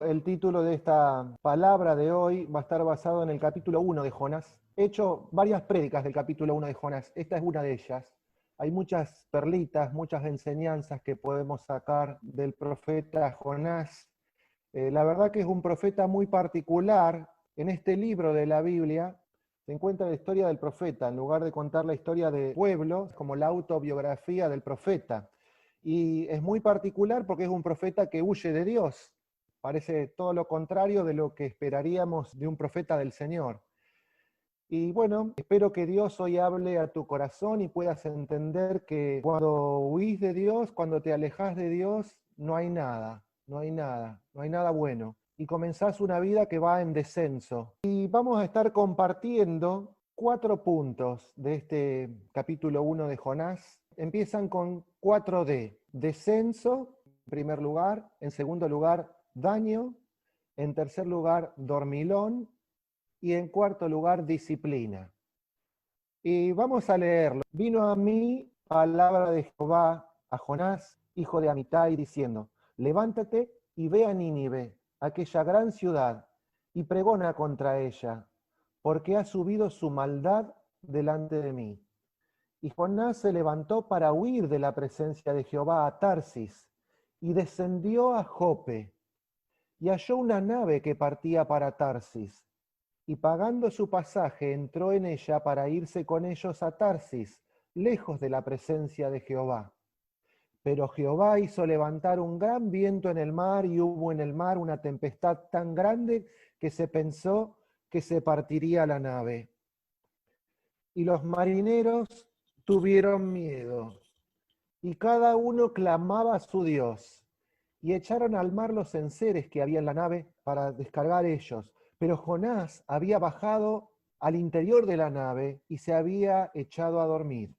el título de esta palabra de hoy va a estar basado en el capítulo 1 de Jonás. He hecho varias prédicas del capítulo 1 de Jonás. Esta es una de ellas. Hay muchas perlitas, muchas enseñanzas que podemos sacar del profeta Jonás. La verdad que es un profeta muy particular. En este libro de la Biblia se encuentra la historia del profeta, en lugar de contar la historia de pueblos, como la autobiografía del profeta. Y es muy particular porque es un profeta que huye de Dios. Parece todo lo contrario de lo que esperaríamos de un profeta del Señor. Y bueno, espero que Dios hoy hable a tu corazón y puedas entender que cuando huís de Dios, cuando te alejas de Dios, no hay nada, no hay nada, no hay nada bueno. Y comenzás una vida que va en descenso. Y vamos a estar compartiendo 4 puntos de este capítulo 1 de Jonás. Empiezan con 4D. Descenso, en primer lugar. En segundo lugar, daño. En tercer lugar, dormilón. Y en cuarto lugar, disciplina. Y vamos a leerlo. Vino a mí palabra de Jehová a Jonás, hijo de Amitai, diciendo: levántate y ve a Nínive, aquella gran ciudad, y pregona contra ella, porque ha subido su maldad delante de mí. Y Jonás se levantó para huir de la presencia de Jehová a Tarsis, y descendió a Jope, y halló una nave que partía para Tarsis, y pagando su pasaje entró en ella para irse con ellos a Tarsis, lejos de la presencia de Jehová. Pero Jehová hizo levantar un gran viento en el mar, y hubo en el mar una tempestad tan grande que se pensó que se partiría la nave. Y los marineros tuvieron miedo, y cada uno clamaba a su Dios, y echaron al mar los enseres que había en la nave para descargar ellos. Pero Jonás había bajado al interior de la nave y se había echado a dormir.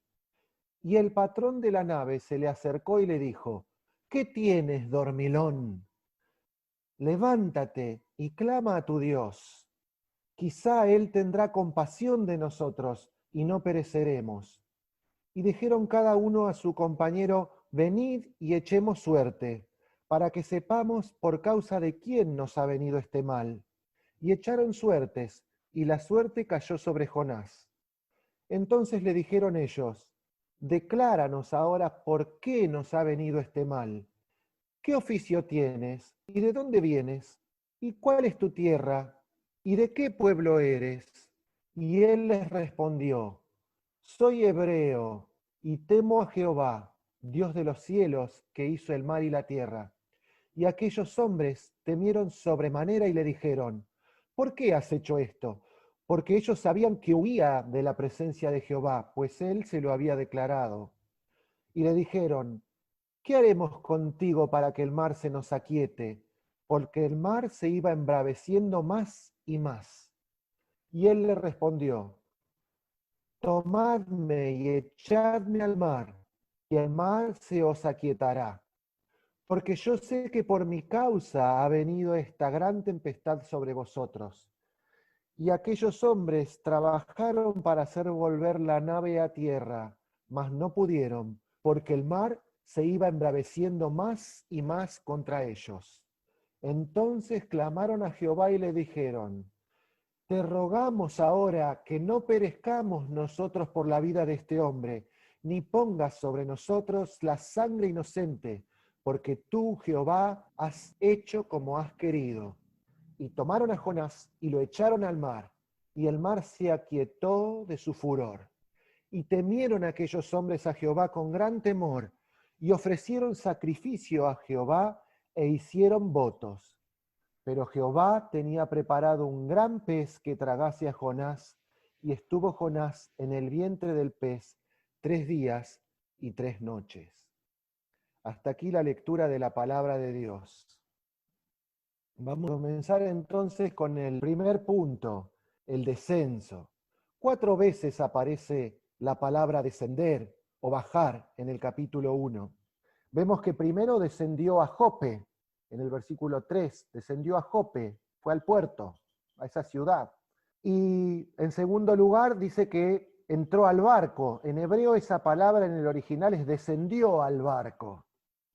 Y el patrón de la nave se le acercó y le dijo: ¿qué tienes, dormilón? Levántate y clama a tu Dios. Quizá Él tendrá compasión de nosotros y no pereceremos. Y dijeron cada uno a su compañero: venid y echemos suerte, para que sepamos por causa de quién nos ha venido este mal. Y echaron suertes, y la suerte cayó sobre Jonás. Entonces le dijeron ellos: decláranos ahora por qué nos ha venido este mal. ¿Qué oficio tienes? ¿Y de dónde vienes? ¿Y cuál es tu tierra? ¿Y de qué pueblo eres? Y él les respondió: soy hebreo y temo a Jehová, Dios de los cielos, que hizo el mar y la tierra. Y aquellos hombres temieron sobremanera y le dijeron: ¿por qué has hecho esto? Porque ellos sabían que huía de la presencia de Jehová, pues él se lo había declarado. Y le dijeron: ¿qué haremos contigo para que el mar se nos aquiete? Porque el mar se iba embraveciendo más y más. Y él le respondió: tomadme y echadme al mar, y el mar se os aquietará. Porque yo sé que por mi causa ha venido esta gran tempestad sobre vosotros. Y aquellos hombres trabajaron para hacer volver la nave a tierra, mas no pudieron, porque el mar se iba embraveciendo más y más contra ellos. Entonces clamaron a Jehová y le dijeron: te rogamos ahora que no perezcamos nosotros por la vida de este hombre, ni pongas sobre nosotros la sangre inocente, porque tú, Jehová, has hecho como has querido. Y tomaron a Jonás y lo echaron al mar, y el mar se aquietó de su furor. Y temieron aquellos hombres a Jehová con gran temor, y ofrecieron sacrificio a Jehová e hicieron votos. Pero Jehová tenía preparado un gran pez que tragase a Jonás, y estuvo Jonás en el vientre del pez 3 días y 3 noches. Hasta aquí la lectura de la palabra de Dios. Vamos a comenzar entonces con el primer punto, el descenso. 4 veces aparece la palabra descender o bajar en el capítulo 1. Vemos que primero descendió a Jope, en el versículo 3, descendió a Jope, fue al puerto, a esa ciudad. Y en segundo lugar dice que entró al barco. En hebreo esa palabra en el original es descendió al barco.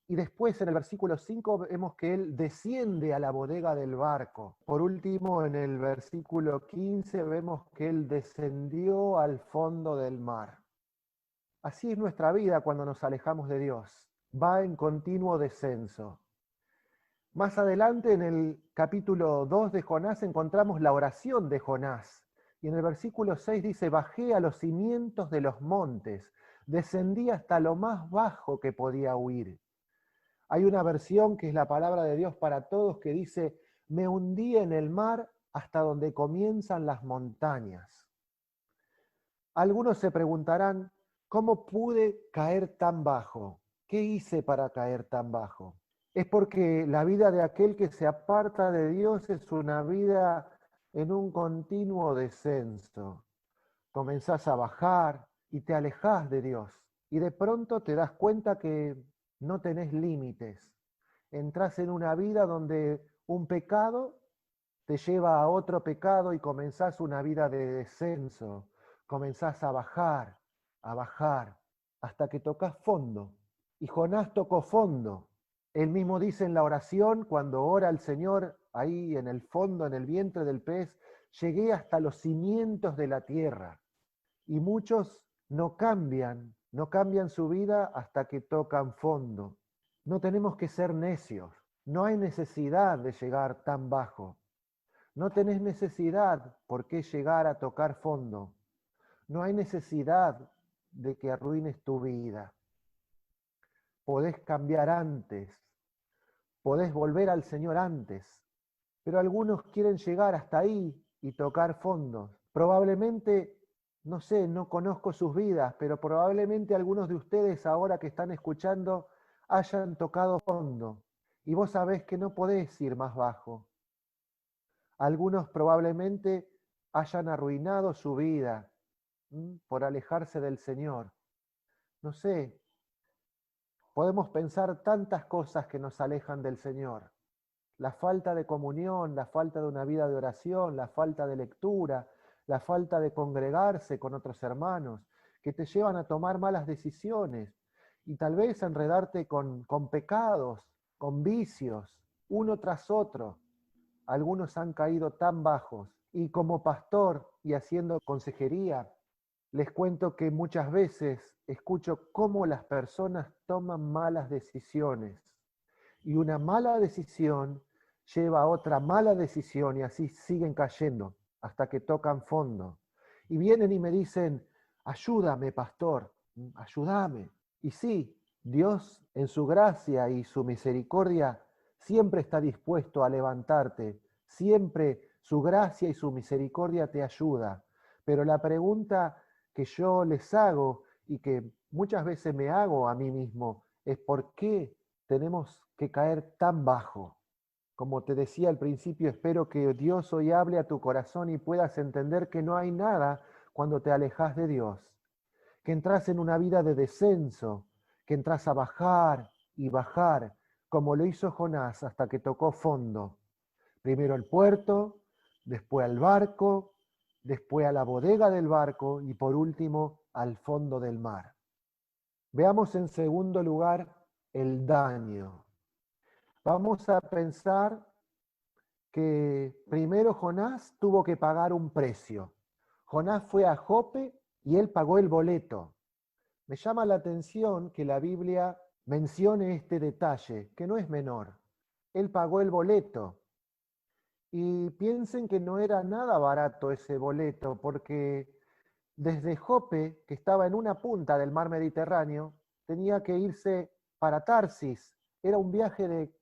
Y después en el versículo 5 vemos que él desciende a la bodega del barco. Por último, en el versículo 15 vemos que él descendió al fondo del mar. Así es nuestra vida cuando nos alejamos de Dios. Va en continuo descenso. Más adelante en el capítulo 2 de Jonás encontramos la oración de Jonás. Y en el versículo 6 dice, bajé a los cimientos de los montes, descendí hasta lo más bajo que podía huir. Hay una versión que es la palabra de Dios para todos que dice, me hundí en el mar hasta donde comienzan las montañas. Algunos se preguntarán, ¿cómo pude caer tan bajo? ¿Qué hice para caer tan bajo? Es porque la vida de aquel que se aparta de Dios es una vida en un continuo descenso. Comenzás a bajar y te alejás de Dios. Y de pronto te das cuenta que no tenés límites. Entrás en una vida donde un pecado te lleva a otro pecado y comenzás una vida de descenso. Comenzás a bajar, hasta que tocas fondo. Y Jonás tocó fondo. Él mismo dice en la oración, cuando ora al Señor, ahí en el fondo, en el vientre del pez, llegué hasta los cimientos de la tierra. Y muchos no cambian su vida hasta que tocan fondo. No tenemos que ser necios. No hay necesidad de llegar tan bajo. No tenés necesidad por qué llegar a tocar fondo. No hay necesidad de que arruines tu vida. Podés cambiar antes. Podés volver al Señor antes. Pero algunos quieren llegar hasta ahí y tocar fondo. Probablemente, no sé, no conozco sus vidas, pero probablemente algunos de ustedes ahora que están escuchando hayan tocado fondo. Y vos sabés que no podés ir más bajo. Algunos probablemente hayan arruinado su vida por alejarse del Señor. No sé, podemos pensar tantas cosas que nos alejan del Señor. La falta de comunión, la falta de una vida de oración, la falta de lectura, la falta de congregarse con otros hermanos, que te llevan a tomar malas decisiones y tal vez a enredarte con pecados, con vicios, uno tras otro. Algunos han caído tan bajos y como pastor y haciendo consejería, les cuento que muchas veces escucho cómo las personas toman malas decisiones y una mala decisión lleva a otra mala decisión y así siguen cayendo hasta que tocan fondo. Y vienen y me dicen, ayúdame, pastor, ayúdame. Y sí, Dios en su gracia y su misericordia siempre está dispuesto a levantarte, siempre su gracia y su misericordia te ayuda. Pero la pregunta que yo les hago y que muchas veces me hago a mí mismo es ¿por qué tenemos que caer tan bajo? Como te decía al principio, espero que Dios hoy hable a tu corazón y puedas entender que no hay nada cuando te alejas de Dios, que entras en una vida de descenso, que entras a bajar y bajar, como lo hizo Jonás hasta que tocó fondo. Primero el puerto, después al barco, después a la bodega del barco y por último al fondo del mar. Veamos en segundo lugar el daño. Vamos a pensar que primero Jonás tuvo que pagar un precio. Jonás fue a Jope y él pagó el boleto. Me llama la atención que la Biblia mencione este detalle, que no es menor. Él pagó el boleto. Y piensen que no era nada barato ese boleto, porque desde Jope, que estaba en una punta del mar Mediterráneo, tenía que irse para Tarsis. Era un viaje de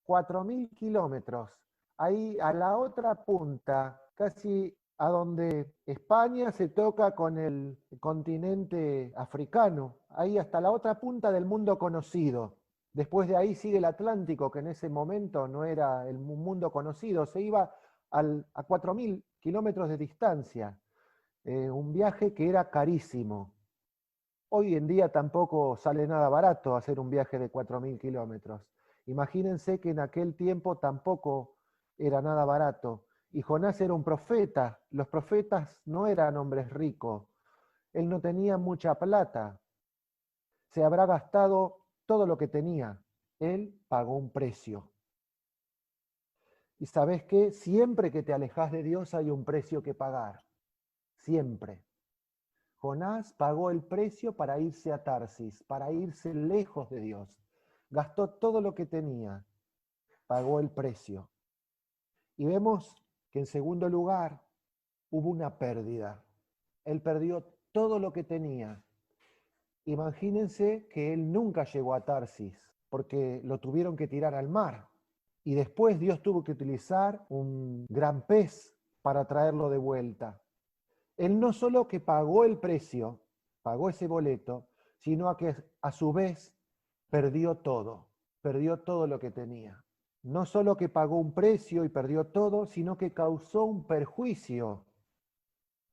4.000 kilómetros. Ahí a la otra punta, casi a donde España se toca con el continente africano, ahí hasta la otra punta del mundo conocido. Después de ahí sigue el Atlántico, que en ese momento no era el mundo conocido, se iba a 4.000 kilómetros de distancia. Un viaje que era carísimo. Hoy en día tampoco sale nada barato hacer un viaje de 4.000 kilómetros. Imagínense que en aquel tiempo tampoco era nada barato. Y Jonás era un profeta. Los profetas no eran hombres ricos. Él no tenía mucha plata. Se habrá gastado todo lo que tenía. Él pagó un precio. Y ¿sabes qué? Siempre que te alejas de Dios hay un precio que pagar. Siempre. Jonás pagó el precio para irse a Tarsis, para irse lejos de Dios. Gastó todo lo que tenía, pagó el precio. Y vemos que en segundo lugar hubo una pérdida. Él perdió todo lo que tenía. Imagínense que él nunca llegó a Tarsis, porque lo tuvieron que tirar al mar. Y después Dios tuvo que utilizar un gran pez para traerlo de vuelta. Él no solo que pagó el precio, pagó ese boleto, sino que a su vez perdió todo lo que tenía. No solo que pagó un precio y perdió todo, sino que causó un perjuicio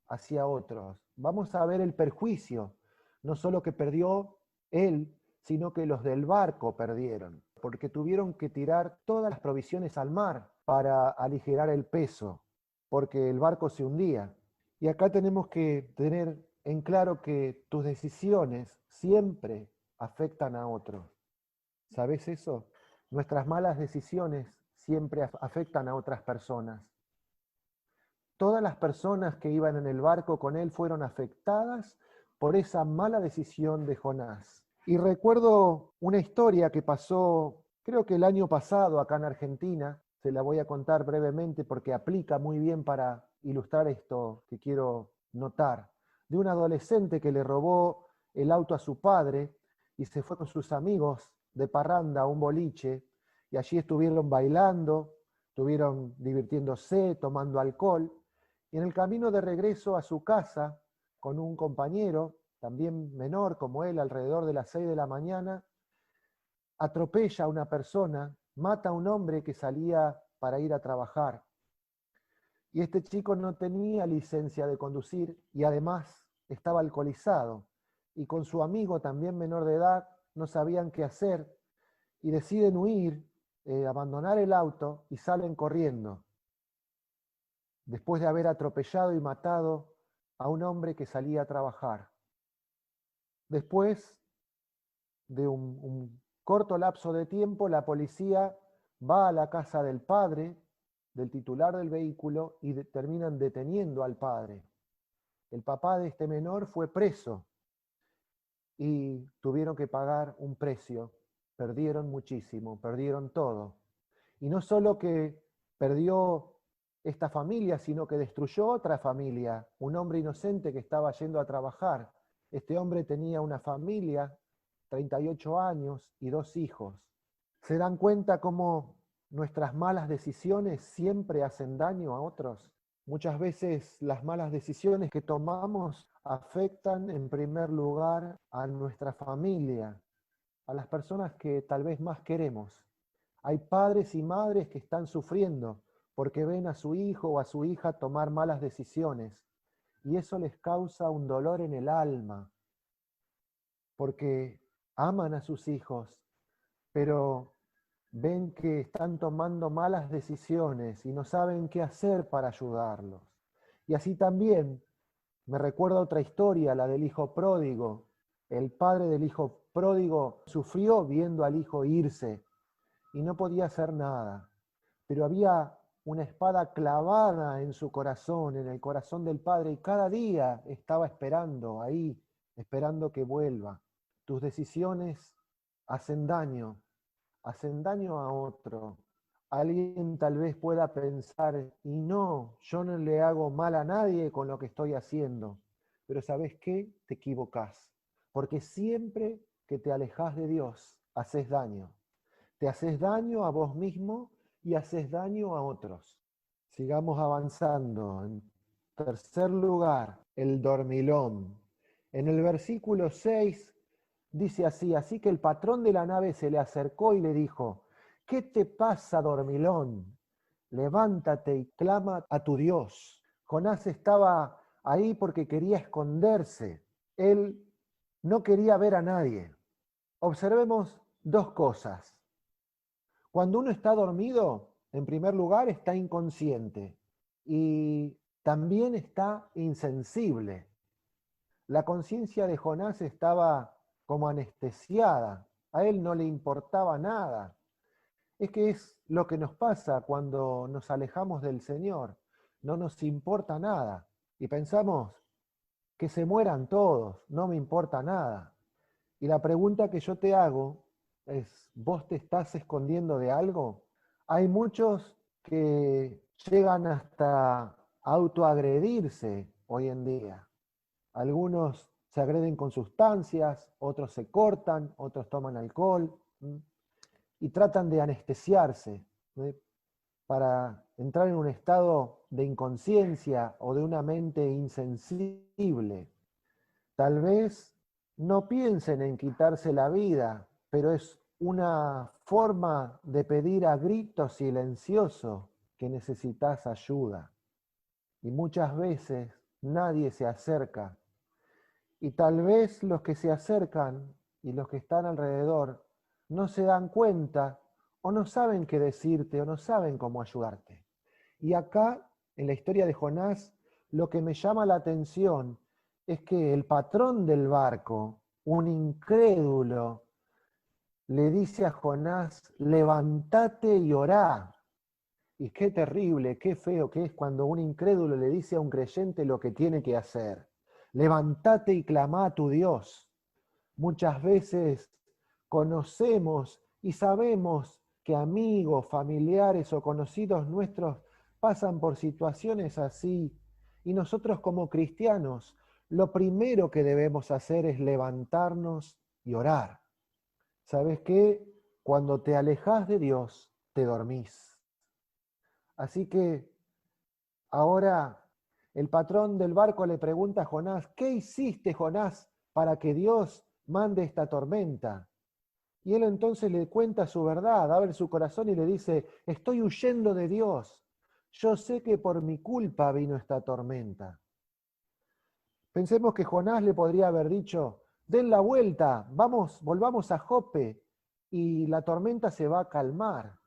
hacia otros. Vamos a ver el perjuicio, no solo que perdió él, sino que los del barco perdieron, porque tuvieron que tirar todas las provisiones al mar para aligerar el peso, porque el barco se hundía. Y acá tenemos que tener en claro que tus decisiones siempre afectan a otros. ¿Sabes eso? Nuestras malas decisiones siempre afectan a otras personas. Todas las personas que iban en el barco con él fueron afectadas por esa mala decisión de Jonás. Y recuerdo una historia que pasó, creo que el año pasado acá en Argentina, se la voy a contar brevemente porque aplica muy bien para ilustrar esto que quiero notar, de un adolescente que le robó el auto a su padre y se fue con sus amigos de parranda a un boliche y allí estuvieron bailando, estuvieron divirtiéndose, tomando alcohol. Y en el camino de regreso a su casa, con un compañero, también menor como él, alrededor de las 6 de la mañana, atropella a una persona, mata a un hombre que salía para ir a trabajar. Y este chico no tenía licencia de conducir y además estaba alcoholizado. Y con su amigo, también menor de edad, no sabían qué hacer y deciden huir, abandonar el auto y salen corriendo, después de haber atropellado y matado a un hombre que salía a trabajar. Después de un corto lapso de tiempo, la policía va a la casa del padre, del titular del vehículo, y terminan deteniendo al padre. El papá de este menor fue preso y tuvieron que pagar un precio. Perdieron muchísimo, perdieron todo. Y no solo que perdió esta familia, sino que destruyó otra familia, un hombre inocente que estaba yendo a trabajar. Este hombre tenía una familia, 38 años y 2 hijos. ¿Se dan cuenta cómo nuestras malas decisiones siempre hacen daño a otros? Muchas veces las malas decisiones que tomamos afectan en primer lugar a nuestra familia, a las personas que tal vez más queremos. Hay padres y madres que están sufriendo porque ven a su hijo o a su hija tomar malas decisiones y eso les causa un dolor en el alma porque aman a sus hijos, pero ven que están tomando malas decisiones y no saben qué hacer para ayudarlos. Y así también me recuerda otra historia, la del hijo pródigo. El padre del hijo pródigo sufrió viendo al hijo irse y no podía hacer nada, pero había una espada clavada en su corazón, en el corazón del padre, y cada día estaba esperando ahí, esperando que vuelva. Tus decisiones hacen daño a otro. Alguien tal vez pueda pensar, y no, yo no le hago mal a nadie con lo que estoy haciendo, pero ¿sabes qué? Te equivocás, porque siempre que te alejas de Dios, haces daño. Te haces daño a vos mismo y haces daño a otros. Sigamos avanzando. En tercer lugar, el dormilón. En el versículo 6 dice así: así que el patrón de la nave se le acercó y le dijo: ¿qué te pasa, dormilón? Levántate y clama a tu Dios. Jonás estaba ahí porque quería esconderse. Él no quería ver a nadie. Observemos dos cosas. Cuando uno está dormido, en primer lugar, está inconsciente y también está insensible. La conciencia de Jonás estaba como anestesiada. A él no le importaba nada. Es que es lo que nos pasa cuando nos alejamos del Señor. No nos importa nada. Y pensamos que se mueran todos, no me importa nada. Y la pregunta que yo te hago es, ¿vos te estás escondiendo de algo? Hay muchos que llegan hasta autoagredirse hoy en día. Algunos se agreden con sustancias, otros se cortan, otros toman alcohol y tratan de anestesiarse, ¿sí? Para entrar en un estado de inconsciencia o de una mente insensible. Tal vez no piensen en quitarse la vida, pero es una forma de pedir a gritos silencioso que necesitas ayuda. Y muchas veces nadie se acerca. Y tal vez los que se acercan y los que están alrededor no se dan cuenta o no saben qué decirte o no saben cómo ayudarte. Y acá, en la historia de Jonás, lo que me llama la atención es que el patrón del barco, un incrédulo, le dice a Jonás, levántate y orá. Y qué terrible, qué feo que es cuando un incrédulo le dice a un creyente lo que tiene que hacer. Levántate y clama a tu Dios. Muchas veces conocemos y sabemos que amigos, familiares o conocidos nuestros pasan por situaciones así. Y nosotros como cristianos, lo primero que debemos hacer es levantarnos y orar. ¿Sabes qué? Cuando te alejas de Dios, te dormís. Así que ahora el patrón del barco le pregunta a Jonás, ¿qué hiciste, Jonás, para que Dios mande esta tormenta? Y él entonces le cuenta su verdad, abre su corazón y le dice, estoy huyendo de Dios. Yo sé que por mi culpa vino esta tormenta. Pensemos que Jonás le podría haber dicho, den la vuelta, vamos, volvamos a Jope y la tormenta se va a calmar.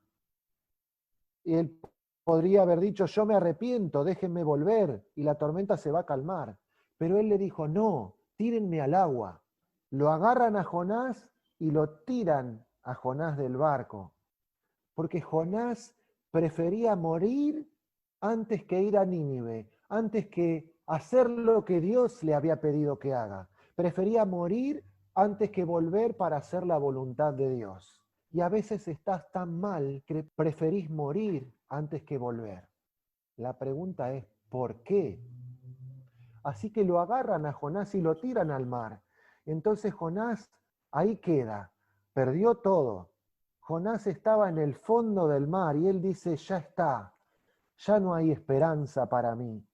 Y él podría haber dicho, yo me arrepiento, déjenme volver y la tormenta se va a calmar. Pero él le dijo, no, tírenme al agua. Lo agarran a Jonás y lo tiran a Jonás del barco. Porque Jonás prefería morir antes que ir a Nínive, antes que hacer lo que Dios le había pedido que haga. Prefería morir antes que volver para hacer la voluntad de Dios. Y a veces estás tan mal que preferís morir antes que volver. La pregunta es, ¿por qué? Así que lo agarran a Jonás y lo tiran al mar. Entonces Jonás ahí queda, perdió todo. Jonás estaba en el fondo del mar y él dice, ya está, ya no hay esperanza para mí,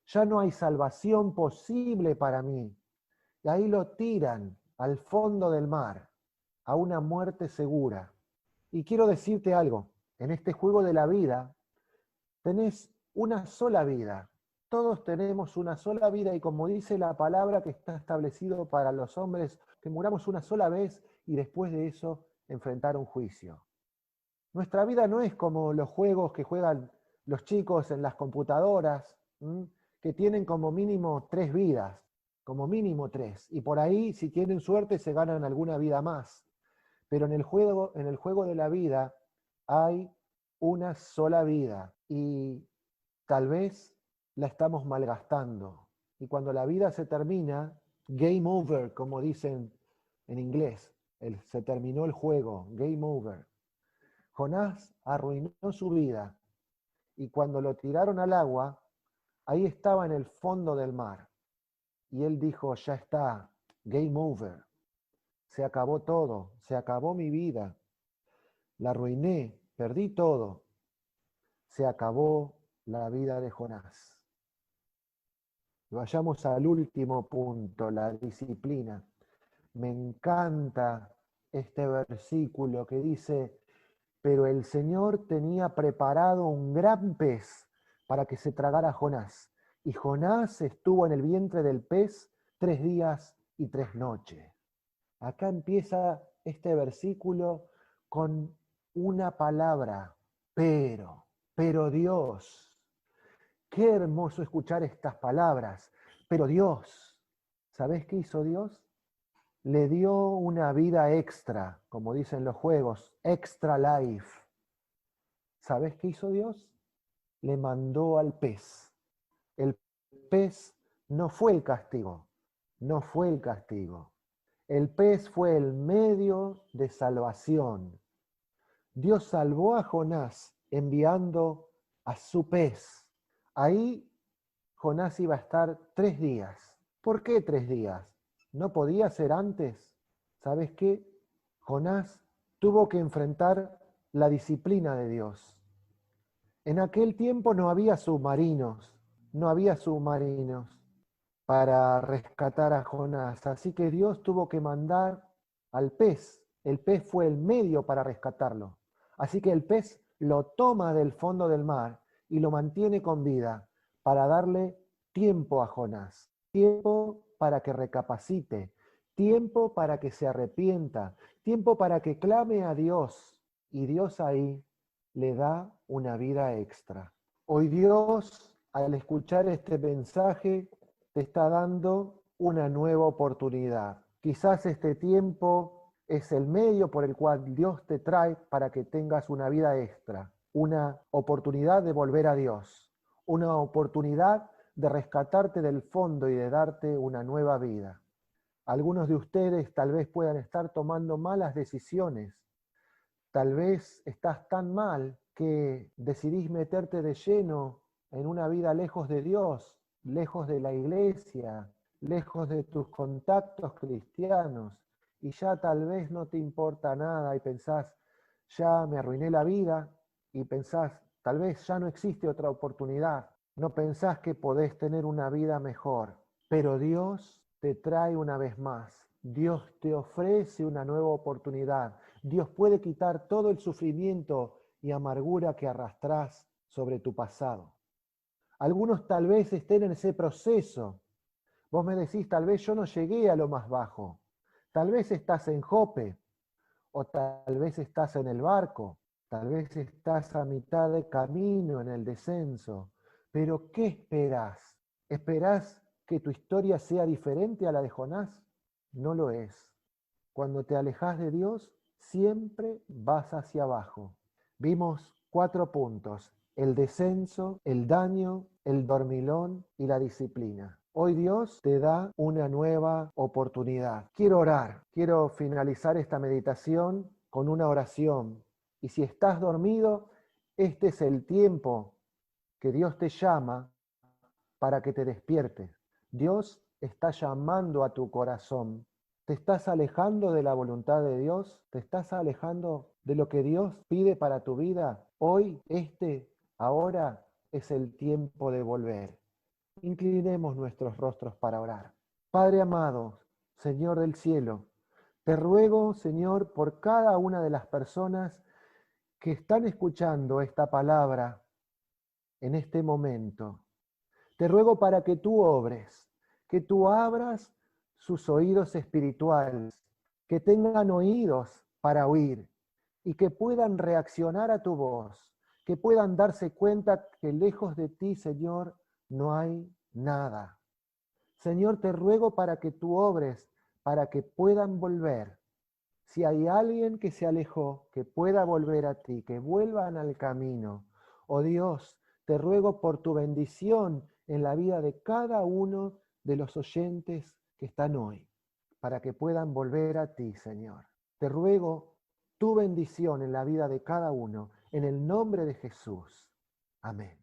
ya no hay salvación posible para mí. Y ahí lo tiran al fondo del mar, a una muerte segura. Y quiero decirte algo, en este juego de la vida tenés una sola vida. Todos tenemos una sola vida y como dice la palabra que está establecido para los hombres, que muramos una sola vez y después de eso enfrentar un juicio. Nuestra vida no es como los juegos que juegan los chicos en las computadoras, que tienen como mínimo 3 vidas, como mínimo 3, y por ahí, si tienen suerte, se ganan alguna vida más. Pero en el juego de la vida hay una sola vida y tal vez la estamos malgastando. Y cuando la vida se termina, game over, como dicen en inglés, se terminó el juego, game over. Jonás arruinó su vida y cuando lo tiraron al agua, ahí estaba en el fondo del mar. Y él dijo, ya está, game over. Se acabó todo, se acabó mi vida. La arruiné, perdí todo. Se acabó la vida de Jonás. Vayamos al último punto, la disciplina. Me encanta este versículo que dice, pero el Señor tenía preparado un gran pez para que se tragara a Jonás. Y Jonás estuvo en el vientre del pez 3 días y 3 noches. Acá empieza este versículo con una palabra, pero Dios. Qué hermoso escuchar estas palabras, pero Dios. ¿Sabés qué hizo Dios? le dio una vida extra, como dicen los juegos, extra life. ¿Sabes qué hizo Dios? Le mandó al pez. El pez no fue el castigo, no fue el castigo. El pez fue el medio de salvación. Dios salvó a Jonás enviando a su pez. Ahí Jonás iba a estar 3 días. ¿Por qué 3 días? ¿No podía ser antes? ¿Sabes qué? Jonás tuvo que enfrentar la disciplina de Dios. En aquel tiempo no había submarinos, no había submarinos para rescatar a Jonás. Así que Dios tuvo que mandar al pez. El pez fue el medio para rescatarlo. Así que el pez lo toma del fondo del mar y lo mantiene con vida para darle tiempo a Jonás, tiempo para que recapacite, tiempo para que se arrepienta, tiempo para que clame a Dios. Y Dios ahí le da una vida extra. Hoy Dios, al escuchar este mensaje, te está dando una nueva oportunidad. Quizás este tiempo es el medio por el cual Dios te trae para que tengas una vida extra, una oportunidad de volver a Dios, una oportunidad de rescatarte del fondo y de darte una nueva vida. Algunos de ustedes tal vez puedan estar tomando malas decisiones. Tal vez estás tan mal que decidís meterte de lleno en una vida lejos de Dios, lejos de la iglesia, lejos de tus contactos cristianos, y ya tal vez no te importa nada y pensás, ya me arruiné la vida, y pensás, tal vez ya no existe otra oportunidad, no pensás que podés tener una vida mejor, pero Dios te trae una vez más, Dios te ofrece una nueva oportunidad. Dios puede quitar todo el sufrimiento y amargura que arrastrás sobre tu pasado. Algunos tal vez estén en ese proceso. Vos me decís, tal vez yo no llegué a lo más bajo. Tal vez estás en Jope, o tal vez estás en el barco, tal vez estás a mitad de camino en el descenso. Pero ¿qué esperás? ¿Esperás que tu historia sea diferente a la de Jonás? No lo es. Cuando te alejas de Dios, siempre vas hacia abajo. Vimos 4 puntos: el descenso, el daño, el dormilón y la disciplina. Hoy Dios te da una nueva oportunidad. Quiero orar, quiero finalizar esta meditación con una oración. Y si estás dormido, este es el tiempo que Dios te llama para que te despiertes. Dios está llamando a tu corazón. ¿Te estás alejando de la voluntad de Dios? ¿Te estás alejando de lo que Dios pide para tu vida? Hoy, ahora es el tiempo de volver. Inclinemos nuestros rostros para orar. Padre amado, Señor del cielo, te ruego, Señor, por cada una de las personas que están escuchando esta palabra en este momento. Te ruego para que tú obres, que tú abras sus oídos espirituales, que tengan oídos para oír y que puedan reaccionar a tu voz, que puedan darse cuenta que lejos de ti, Señor, no hay nada. Señor, te ruego para que tú obres, para que puedan volver. Si hay alguien que se alejó, que pueda volver a ti, que vuelvan al camino. Oh Dios, te ruego por tu bendición en la vida de cada uno de los oyentes que están hoy, para que puedan volver a ti, Señor. Te ruego tu bendición en la vida de cada uno, en el nombre de Jesús. Amén.